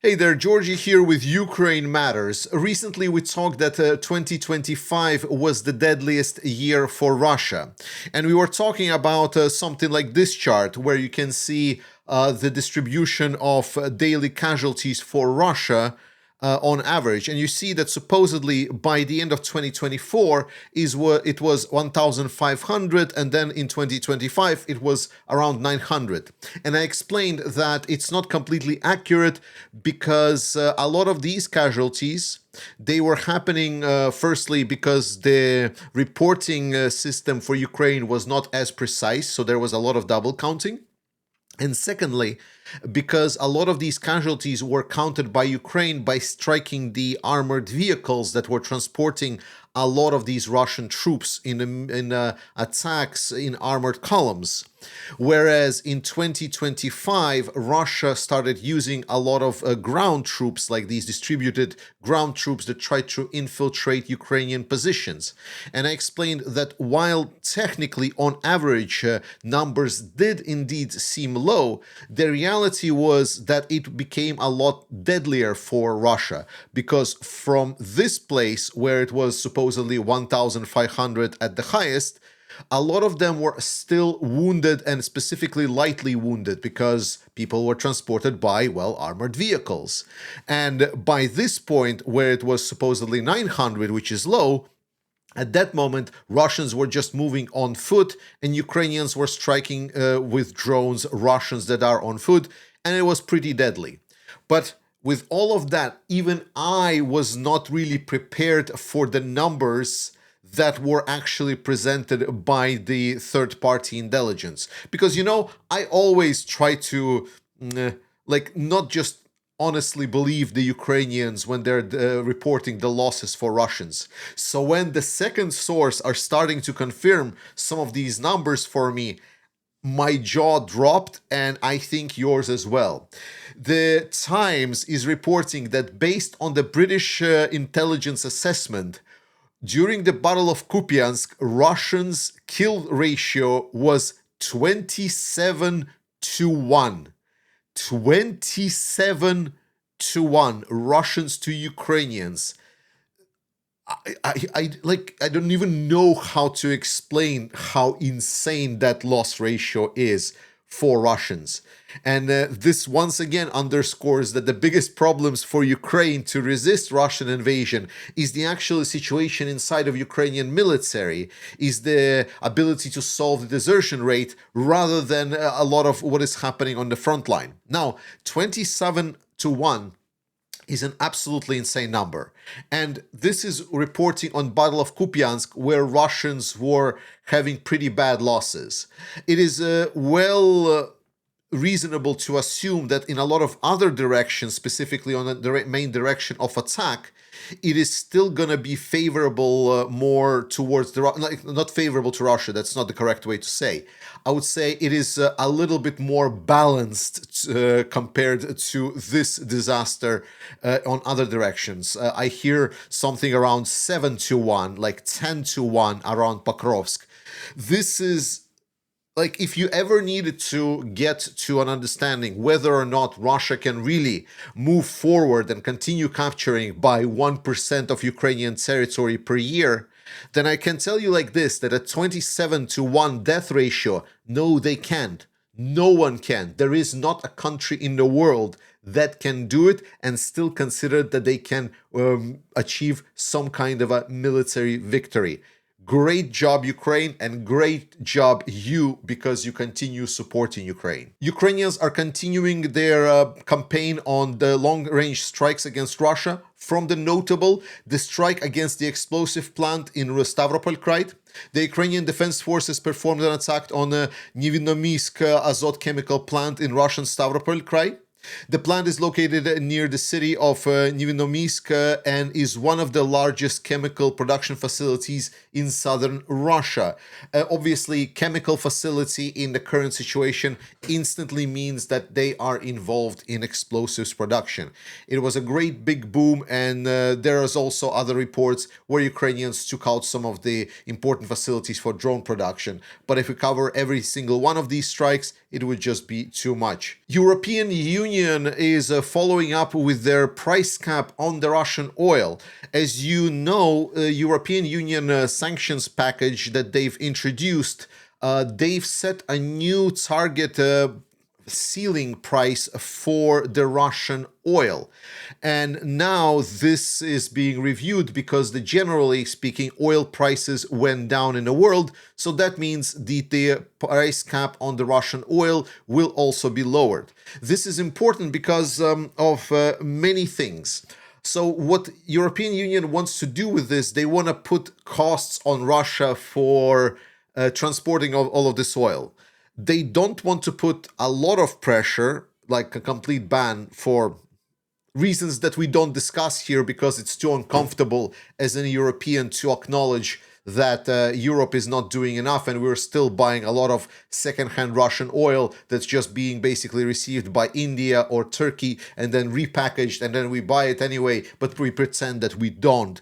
Hey there, Georgie here with Ukraine Matters. Recently, we talked that 2025 was the deadliest year for Russia. And we were talking about something like this chart, where you can see the distribution of daily casualties for Russia on average. And you see that supposedly by the end of 2024 it was 1,500, and then in 2025 it was around 900. And I explained that it's not completely accurate because a lot of these casualties, they were happening firstly because the reporting system for Ukraine was not as precise, so there was a lot of double counting. And secondly, because a lot of these casualties were counted by Ukraine by striking the armored vehicles that were transporting a lot of these Russian troops in attacks in armored columns. Whereas in 2025, Russia started using a lot of ground troops, like these distributed ground troops that tried to infiltrate Ukrainian positions. And I explained that while technically on average numbers did indeed seem low, the reality was that it became a lot deadlier for Russia, because from this place where it was supposedly 1,500 at the highest, a lot of them were still wounded, and specifically lightly wounded, because people were transported by, well, armored vehicles. And by this point, where it was supposedly 900, which is low, at that moment, Russians were just moving on foot, and Ukrainians were striking with drones Russians that are on foot, and it was pretty deadly. But with all of that, even I was not really prepared for the numbers that were actually presented by the third-party intelligence. Because, I always try to, not just honestly believe the Ukrainians when they're reporting the losses for Russians. So when the second source are starting to confirm some of these numbers for me, my jaw dropped, and I think yours as well. The Times is reporting that based on the British intelligence assessment, during the Battle of Kupiansk, Russians' kill ratio was 27 to 1. 27 to 1 Russians to Ukrainians. I don't even know how to explain how insane that loss ratio is for Russians. And this once again underscores that the biggest problems for Ukraine to resist Russian invasion is the actual situation inside of Ukrainian military, is the ability to solve the desertion rate rather than a lot of what is happening on the front line. Now, 27 to 1 is an absolutely insane number. And this is reporting on Battle of Kupiansk, where Russians were having pretty bad losses. It is reasonable to assume that in a lot of other directions, specifically on the main direction of attack, it is still going to be favorable more towards not favorable to Russia. That's not the correct way to say. I would say it is a little bit more balanced compared to this disaster on other directions. I hear something around 7 to 1, like 10 to 1 around Pokrovsk. This is if you ever needed to get to an understanding whether or not Russia can really move forward and continue capturing by 1% of Ukrainian territory per year, then I can tell you like this, that a 27 to 1 death ratio, no, they can't. No one can. There is not a country in the world that can do it and still consider that they can achieve some kind of a military victory. Great job, Ukraine, and great job you, because you continue supporting Ukraine. Ukrainians are continuing their campaign on the long-range strikes against Russia. From the notable, the strike against the explosive plant in Stavropol Krai. The Ukrainian Defense Forces performed an attack on the Nevinomysk Azot chemical plant in Russian Stavropol Krai. The plant is located near the city of Nevinomysk and is one of the largest chemical production facilities in southern Russia. Obviously, chemical facility in the current situation instantly means that they are involved in explosives production. It was a great big boom, and there is also other reports where Ukrainians took out some of the important facilities for drone production. But if we cover every single one of these strikes, it would just be too much. European Union Union is following up with their price cap on the Russian oil. As you know, European Union sanctions package that they've introduced, they've set a new target ceiling price for the Russian oil. And now this is being reviewed because generally speaking, oil prices went down in the world. So that means the price cap on the Russian oil will also be lowered. This is important because of many things. So what European Union wants to do with this, they want to put costs on Russia for transporting all of this oil. They don't want to put a lot of pressure, like a complete ban, for reasons that we don't discuss here because it's too uncomfortable as a European to acknowledge that Europe is not doing enough and we're still buying a lot of secondhand Russian oil that's just being basically received by India or Turkey and then repackaged, and then we buy it anyway, but we pretend that we don't.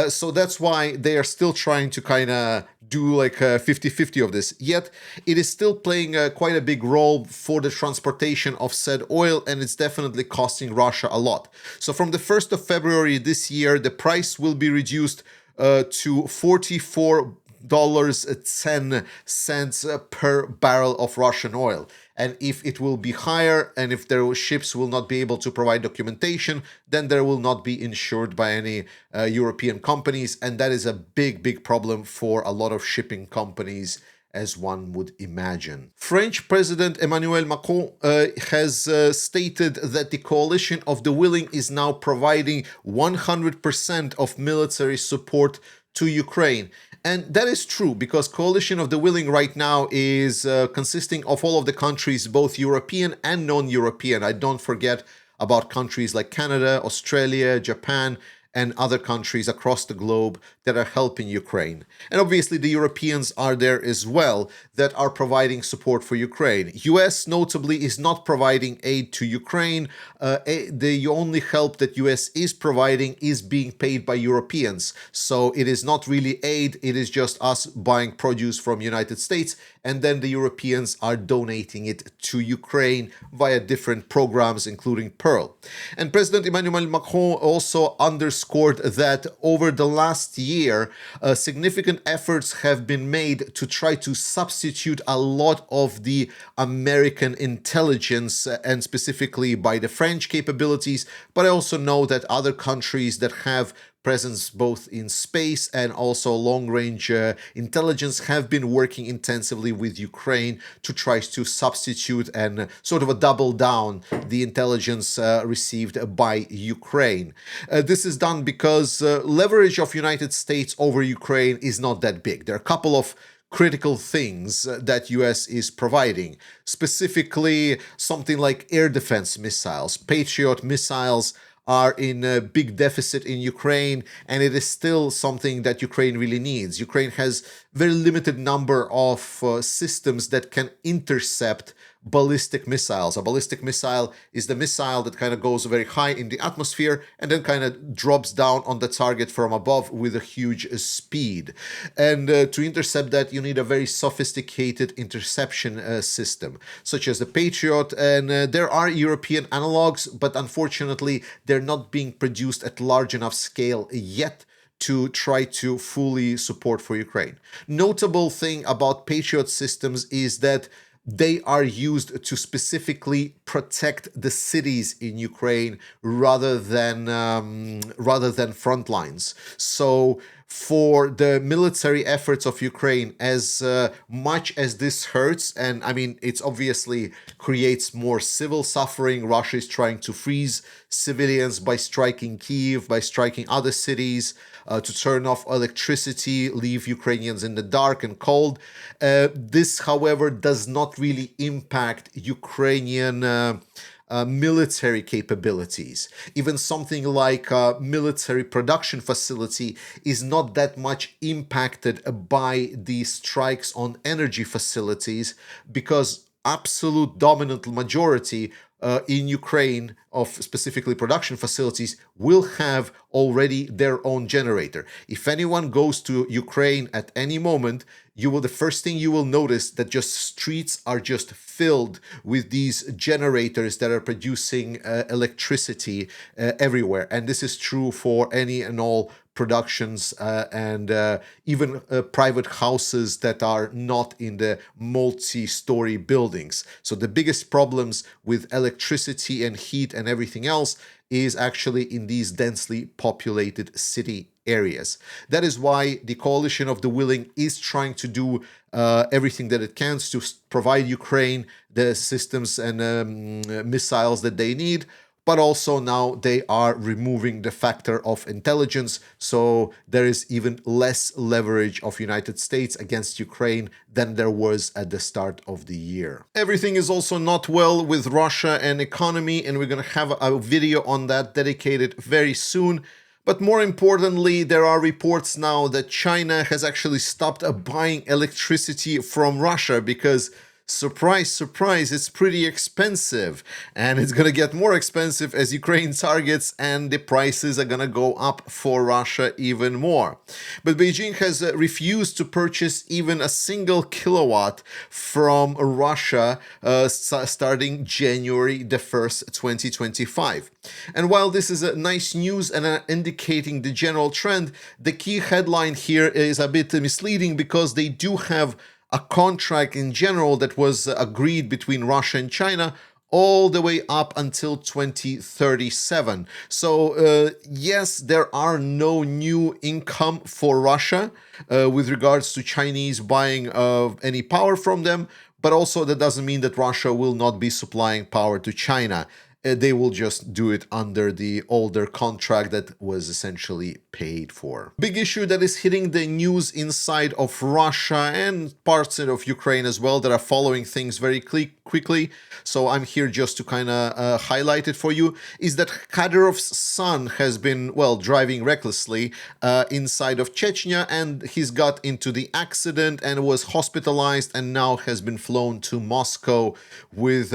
So that's why they are still trying to kind of do like 50-50 of this. Yet it is still playing quite a big role for the transportation of said oil, and it's definitely costing Russia a lot. So from the 1st of February this year, the price will be reduced to $44.10 per barrel of Russian oil. And if it will be higher, and if their ships will not be able to provide documentation, then there will not be insured by any European companies. And that is a big problem for a lot of shipping companies, as one would imagine. French President Emmanuel Macron has stated that the coalition of the willing is now providing 100% of military support to Ukraine. And that is true because coalition of the willing right now is consisting of all of the countries, both European and non-European. I don't forget about countries like Canada, Australia, Japan, and other countries across the globe that are helping Ukraine. And obviously the Europeans are there as well that are providing support for Ukraine. US notably is not providing aid to Ukraine. The only help that US is providing is being paid by Europeans. So it is not really aid, it is just us buying produce from United States, and then the Europeans are donating it to Ukraine via different programs, including Pearl. And President Emmanuel Macron also underscored that over the last year, significant efforts have been made to try to substitute a lot of the American intelligence, and specifically by the French capabilities, but I also know that other countries that have presence both in space and also long-range intelligence have been working intensively with Ukraine to try to substitute and sort of a double down the intelligence received by Ukraine. This is done because leverage of United States over Ukraine is not that big. There are a couple of critical things that US is providing, specifically something like air defense missiles. Patriot missiles are in a big deficit in Ukraine, and it is still something that Ukraine really needs. Ukraine has very limited number of systems that can intercept ballistic missiles. A ballistic missile is the missile that kind of goes very high in the atmosphere and then kind of drops down on the target from above with a huge speed. And to intercept that, you need a very sophisticated interception system, such as the Patriot. And there are European analogs, but unfortunately, they're not being produced at large enough scale yet to try to fully support for Ukraine. Notable thing about Patriot systems is that they are used to specifically protect the cities in Ukraine rather than front lines. So for the military efforts of Ukraine, as much as this hurts, and I mean, it's obviously creates more civil suffering. Russia is trying to freeze civilians by striking Kyiv, by striking other cities, to turn off electricity, leave Ukrainians in the dark and cold. This, however, does not really impact Ukrainian military capabilities. Even something like a military production facility is not that much impacted by the strikes on energy facilities, because absolute dominant majority in Ukraine of specifically production facilities will have already their own generator. If anyone goes to Ukraine at any moment, the first thing you will notice that just streets are just filled with these generators that are producing electricity everywhere. And this is true for any and all productions and even private houses that are not in the multi-story buildings. So the biggest problems with electricity and heat and everything else is actually in these densely populated city areas. That is why the Coalition of the Willing is trying to do everything that it can to provide Ukraine the systems and missiles that they need. But also now they are removing the factor of intelligence, so there is even less leverage of United States against Ukraine than there was at the start of the year. Everything is also not well with Russia and economy, and we're going to have a video on that dedicated very soon. But more importantly, there are reports now that China has actually stopped buying electricity from Russia because surprise, surprise, it's pretty expensive. And it's going to get more expensive as Ukraine targets, and the prices are going to go up for Russia even more. But Beijing has refused to purchase even a single kilowatt from Russia starting January the 1st, 2025. And while this is a nice news and indicating the general trend, the key headline here is a bit misleading because they do have a contract in general that was agreed between Russia and China all the way up until 2037. So yes, there are no new income for Russia with regards to Chinese buying any power from them, but also that doesn't mean that Russia will not be supplying power to China. They will just do it under the older contract that was essentially paid for. Big issue that is hitting the news inside of Russia and parts of Ukraine as well that are following things very quickly. So I'm here just to kind of highlight it for you, is that Kadyrov's son has been, well, driving recklessly inside of Chechnya, and he's got into the accident and was hospitalized and now has been flown to Moscow with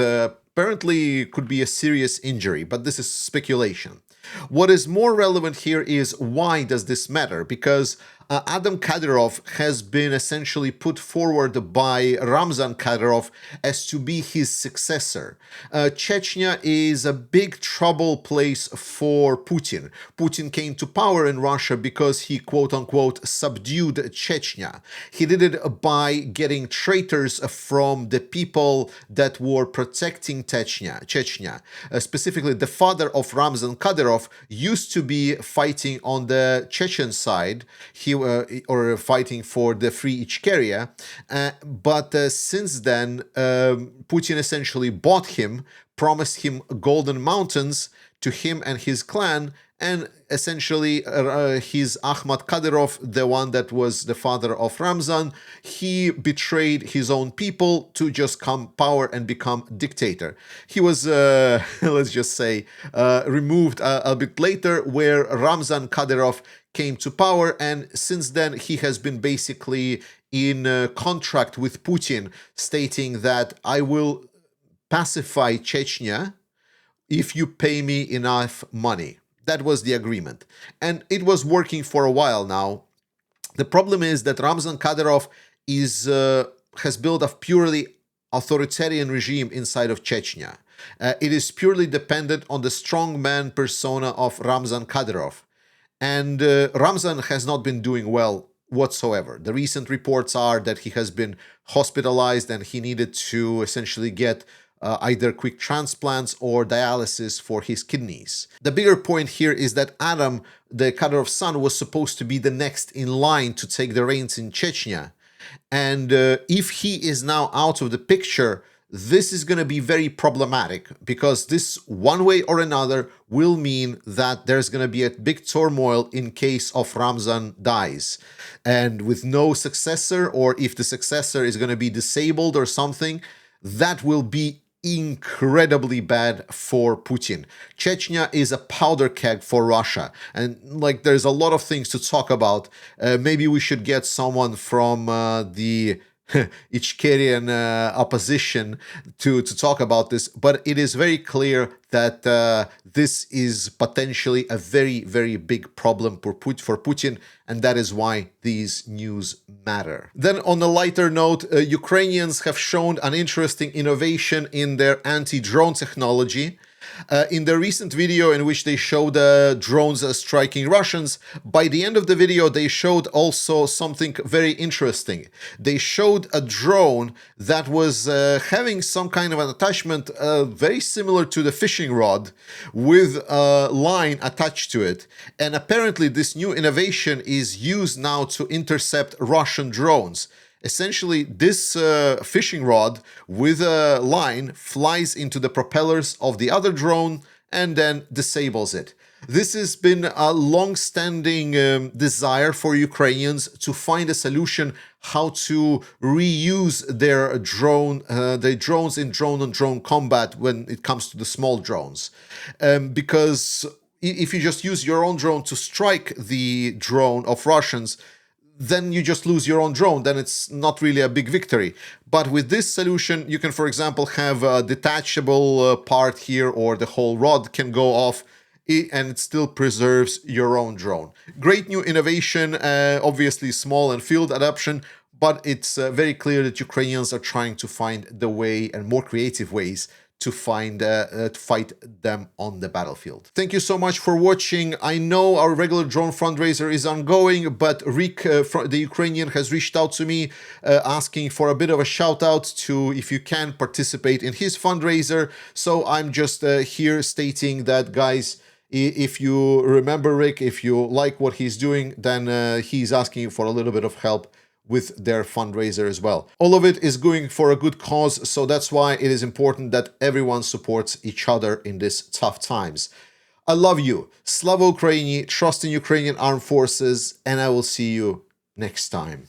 apparently could be a serious injury, but this is speculation. What is more relevant here is why does this matter? Because Adam Kadyrov has been essentially put forward by Ramzan Kadyrov as to be his successor. Chechnya is a big trouble place for Putin. Putin came to power in Russia because he quote-unquote subdued Chechnya. He did it by getting traitors from the people that were protecting Chechnya. Specifically, the father of Ramzan Kadyrov used to be fighting on the Chechen side. He or fighting for the free Ichkeria, but since then Putin essentially bought him, promised him golden mountains to him and his clan, and essentially his Ahmad Kadyrov, the one that was the father of Ramzan, he betrayed his own people to just come power and become dictator. He was, let's just say, removed a bit later, where Ramzan Kadyrov came to power, and since then he has been basically in a contract with Putin stating that I will pacify Chechnya if you pay me enough money. That was the agreement. And it was working for a while now. The problem is that Ramzan Kadyrov has built a purely authoritarian regime inside of Chechnya. It is purely dependent on the strongman persona of Ramzan Kadyrov. And Ramzan has not been doing well whatsoever. The recent reports are that he has been hospitalized and he needed to essentially get either quick transplants or dialysis for his kidneys. The bigger point here is that Adam, the Kadyrov's son, was supposed to be the next in line to take the reins in Chechnya. And if he is now out of the picture, this is going to be very problematic, because this, one way or another, will mean that there's going to be a big turmoil in case of Ramzan dies. And with no successor, or if the successor is going to be disabled or something, that will be incredibly bad for Putin. Chechnya is a powder keg for Russia, and there's a lot of things to talk about. Maybe we should get someone from the Ichkerian opposition to talk about this, but it is very clear that this is potentially a very, very big problem for Putin, and that is why these news matter. Then on a lighter note, Ukrainians have shown an interesting innovation in their anti-drone technology. In the recent video in which they showed drones striking Russians, by the end of the video they showed also something very interesting. They showed a drone that was having some kind of an attachment very similar to the fishing rod with a line attached to it. And apparently this new innovation is used now to intercept Russian drones. Essentially, this fishing rod with a line flies into the propellers of the other drone and then disables it. This has been a long-standing desire for Ukrainians to find a solution how to reuse their drones in drone-on-drone combat when it comes to the small drones. Because if you just use your own drone to strike the drone of Russians, then you just lose your own drone, then it's not really a big victory. But with this solution, you can, for example, have a detachable part here, or the whole rod can go off, and it still preserves your own drone. Great new innovation, obviously small and field adoption, but it's very clear that Ukrainians are trying to find the way and more creative ways to fight them on the battlefield. Thank you so much for watching. I know our regular drone fundraiser is ongoing, but Rick, the Ukrainian, has reached out to me asking for a bit of a shout out to, if you can, participate in his fundraiser. So I'm just here stating that, guys, if you remember Rick, if you like what he's doing, then he's asking for a little bit of help with their fundraiser as well. All of it is going for a good cause, so that's why it is important that everyone supports each other in these tough times. I love you. Slava Ukraini, trust in Ukrainian armed forces, and I will see you next time.